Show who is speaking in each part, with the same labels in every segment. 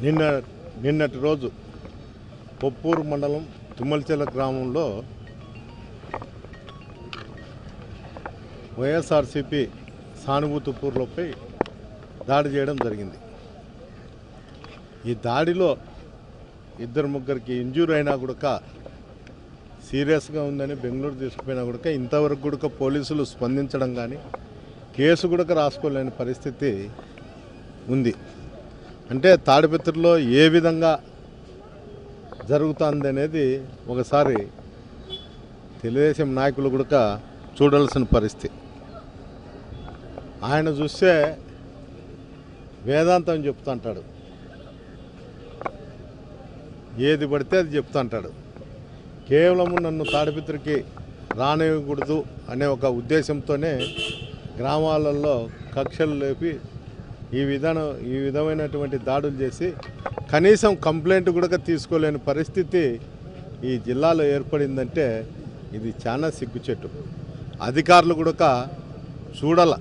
Speaker 1: నిన్న నిన్నటి రోజు పొప్పూరు మండలం తుమ్మలచెల గ్రామంలో వైఎస్ఆర్సీపీ సానుభూతిపూర్లపై దాడి చేయడం జరిగింది. ఈ దాడిలో ఇద్దరు ముగ్గురికి ఇంజ్యూర్ అయినా కూడా సీరియస్గా ఉందని బెంగళూరు తీసుకుపోయినా కూడా ఇంతవరకు కూడా పోలీసులు స్పందించడం కానీ కేసు కూడా రాసుకోలేని పరిస్థితి ఉంది. అంటే తాడిపత్రిలో ఏ విధంగా జరుగుతుంది అనేది ఒకసారి తెలుగుదేశం నాయకులు కూడా చూడాల్సిన పరిస్థితి. ఆయన చూస్తే వేదాంతం చెప్తుంటాడు, ఏది పడితే అది చెప్తుంటాడు. కేవలం నన్ను తాడిపత్రికి రానివ్వకూడదు అనే ఒక ఉద్దేశంతోనే గ్రామాలలో కక్షలు లేపి ఈ విధమైనటువంటి దాడులు చేసి కనీసం కంప్లైంట్ కూడా తీసుకోలేని పరిస్థితి ఈ జిల్లాలో ఏర్పడిందంటే ఇది చాలా సిగ్గుచెట్టు. అధికారులు కూడా చూడాల,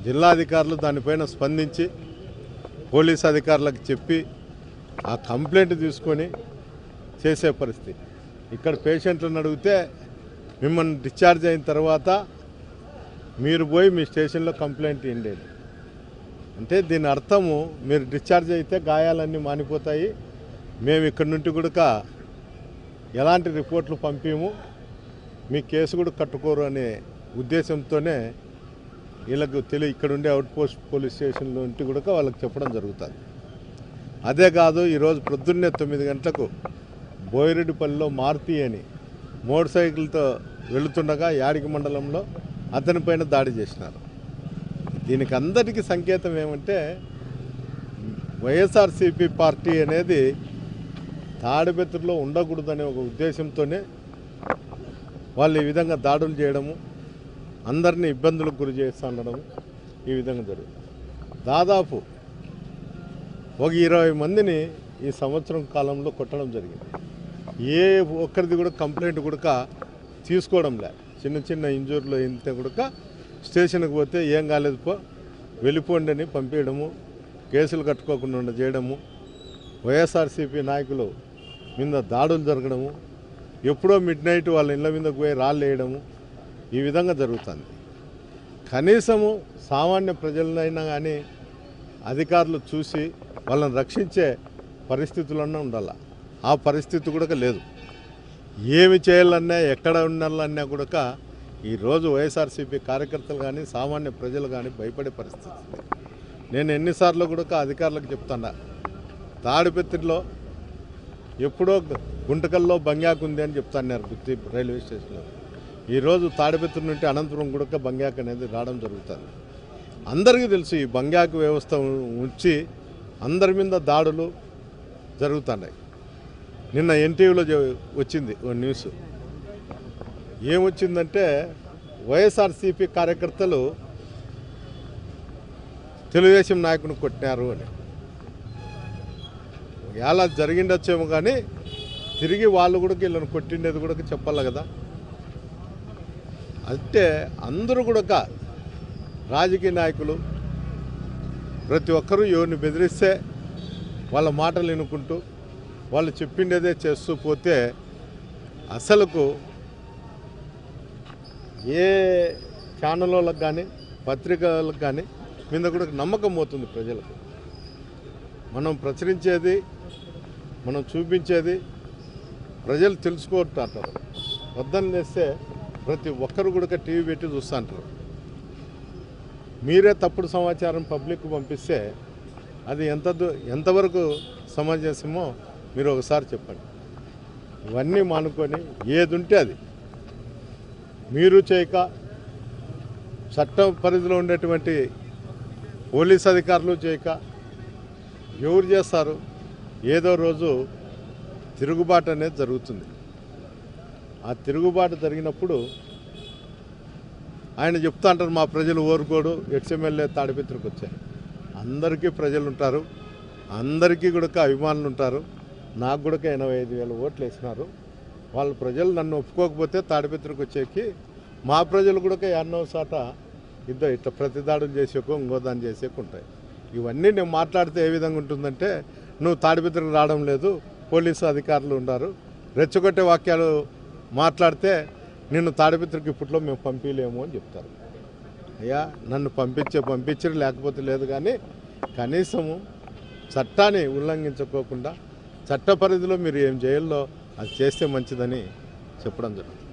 Speaker 1: జిల్లా అధికారులు దానిపైన స్పందించి పోలీస్ అధికారులకు చెప్పి ఆ కంప్లైంట్ తీసుకొని చేసే పరిస్థితి. ఇక్కడ పేషెంట్లను అడిగితే మిమ్మల్ని డిశ్చార్జ్ అయిన తర్వాత మీరు పోయి మీ స్టేషన్లో కంప్లైంట్ ఇవ్వండి అంటే దీని అర్థము మీరు డిశ్చార్జ్ అయితే గాయాలన్నీ మానిపోతాయి, మేము ఇక్కడి నుండి కూడా ఎలాంటి రిపోర్ట్లు పంపించము, మీ కేసు కూడా కట్టుకోరు అనే ఉద్దేశంతోనే వీళ్ళకు ఇక్కడ ఉండే అవుట్ పోస్ట్ పోలీస్ స్టేషన్లో ఉంటే కూడా వాళ్ళకి చెప్పడం జరుగుతుంది. అదే కాదు, ఈరోజు ప్రొద్దున్నే 9 గంటలకు బోయిరెడ్డిపల్లిలో మారుతి అని మోటార్ సైకిల్తో వెళుతుండగా యాడికి మండలంలో అతనిపైన దాడి చేసినారు. దీనికి అందరికీ సంకేతం ఏమంటే వైఎస్ఆర్సీపీ పార్టీ అనేది తాడిపత్రిలో ఉండకూడదనే ఒక ఉద్దేశంతోనే వాళ్ళు ఈ విధంగా దాడులు చేయడము, అందరినీ ఇబ్బందులకు గురి చేస్తూ ఉండడము ఈ విధంగా జరుగుతుంది. దాదాపు ఒక 20 మందిని ఈ సంవత్సరం కాలంలో కొట్టడం జరిగింది. ఏ ఒక్కరిది కూడా కంప్లైంట్ కూడా తీసుకోవడం లే. చిన్న చిన్న ఇంజూర్లు అయితే కూడా స్టేషన్కి పోతే ఏం కాలేదు పో వెళ్ళిపోండి అని పంపించడము, కేసులు కట్టుకోకుండా చేయడము, వైఎస్ఆర్సీపీ నాయకులు మీద దాడులు జరగడము, ఎప్పుడో మిడ్ నైట్ వాళ్ళ ఇళ్ళ మీదకు పోయి రాళ్ళు వేయడము ఈ విధంగా జరుగుతుంది. కనీసము సామాన్య ప్రజలైనా కానీ అధికారులు చూసి వాళ్ళని రక్షించే పరిస్థితులన్నా ఉండాలి. ఆ పరిస్థితి కూడా లేదు. ఏమి చేయాలన్నా ఎక్కడ ఉండాలన్నా కూడా ఈరోజు వైఎస్ఆర్సీపీ కార్యకర్తలు కానీ సామాన్య ప్రజలు కానీ భయపడే పరిస్థితి. నేను ఎన్నిసార్లు కూడా అధికారులకు చెప్తాను, తాడిపత్రిలో ఎప్పుడో గుంటకల్లో బంగ్యాకు ఉంది అని చెప్తాన్నారు గుత్తి రైల్వే స్టేషన్లో. ఈరోజు తాడిపత్రి నుండి అనంతపురం కూడా బంగ్యాక్ అనేది రావడం జరుగుతుంది. అందరికీ తెలుసు ఈ బంగ్యాకు వ్యవస్థ ఉంచి అందరి మీద దాడులు జరుగుతున్నాయి. నిన్న ఎన్టీవీలో వచ్చింది ఓ న్యూస్, ఏమొచ్చిందంటే వైఎస్ఆర్సీపీ కార్యకర్తలు తెలుగుదేశం నాయకుని కొట్టినారు అని. ఎలా జరిగిండొచ్చేమో కానీ తిరిగి వాళ్ళు కూడా వీళ్ళని కొట్టిండేది కూడా చెప్పాలి కదా. అంటే అందరూ కూడా రాజకీయ నాయకులు ప్రతి ఒక్కరూ ఎవరిని బెదిరిస్తే వాళ్ళ మాటలు వినుకుంటూ వాళ్ళు చెప్పిండేదే చేస్తూ పోతే అసలుకు ఏ ఛానళ్ళకు కానీ పత్రికలకు కానీ మీద కూడా నమ్మకం పోతుంది ప్రజలకు. మనం ప్రచురించేది, మనం చూపించేది ప్రజలు తెలుసుకుంటారు. వద్దని చేస్తే ప్రతి ఒక్కరు కూడా టీవీ పెట్టి చూస్తుంటారు. మీరే తప్పుడు సమాచారం పబ్లిక్ పంపిస్తే అది ఎంతవరకు సమంజసమో మీరు ఒకసారి చెప్పండి. ఇవన్నీ మానుకొని ఏది ఉంటే అది మీరు చేయక చట్టం పరిధిలో ఉండేటువంటి పోలీస్ అధికారులు చేయక ఎవరు చేస్తారు? ఏదో రోజు తిరుగుబాటు అనేది జరుగుతుంది. ఆ తిరుగుబాటు జరిగినప్పుడు ఆయన చెప్తా అంటారు, మా ప్రజలు ఓరుకోడు, ఎక్స్ఎమ్మెల్యే తాడిపత్రికి వచ్చాయి. అందరికీ ప్రజలు ఉంటారు, అందరికీ కూడా అభిమానులు ఉంటారు. నాకు కూడా 85,000 ఓట్లు వేసినారు. వాళ్ళ ప్రజలు నన్ను ఒప్పుకోకపోతే తాడిపత్రికి వచ్చేకి మా ప్రజలు కూడా ఎన్నో సాట ఇట్లా ప్రతిదాడులు చేసేకో ఇంకో దాన్ని చేసేకు ఉంటాయి. ఇవన్నీ నేను మాట్లాడితే ఏ విధంగా ఉంటుందంటే నువ్వు తాడిపత్రికి రావడం లేదు, పోలీసు అధికారులు ఉన్నారు, రెచ్చగొట్టే వాక్యాలు మాట్లాడితే నిన్ను తాడిపత్రికి ఇప్పట్లో మేము పంపించలేము అని చెప్తారు. అయ్యా నన్ను పంపించరు లేకపోతే లేదు, కానీ కనీసము చట్టాన్ని ఉల్లంఘించుకోకుండా చట్ట పరిధిలో మీరు ఏం చేయాలో అది చేస్తే మంచిదని చెప్పడం జరుగుతుంది.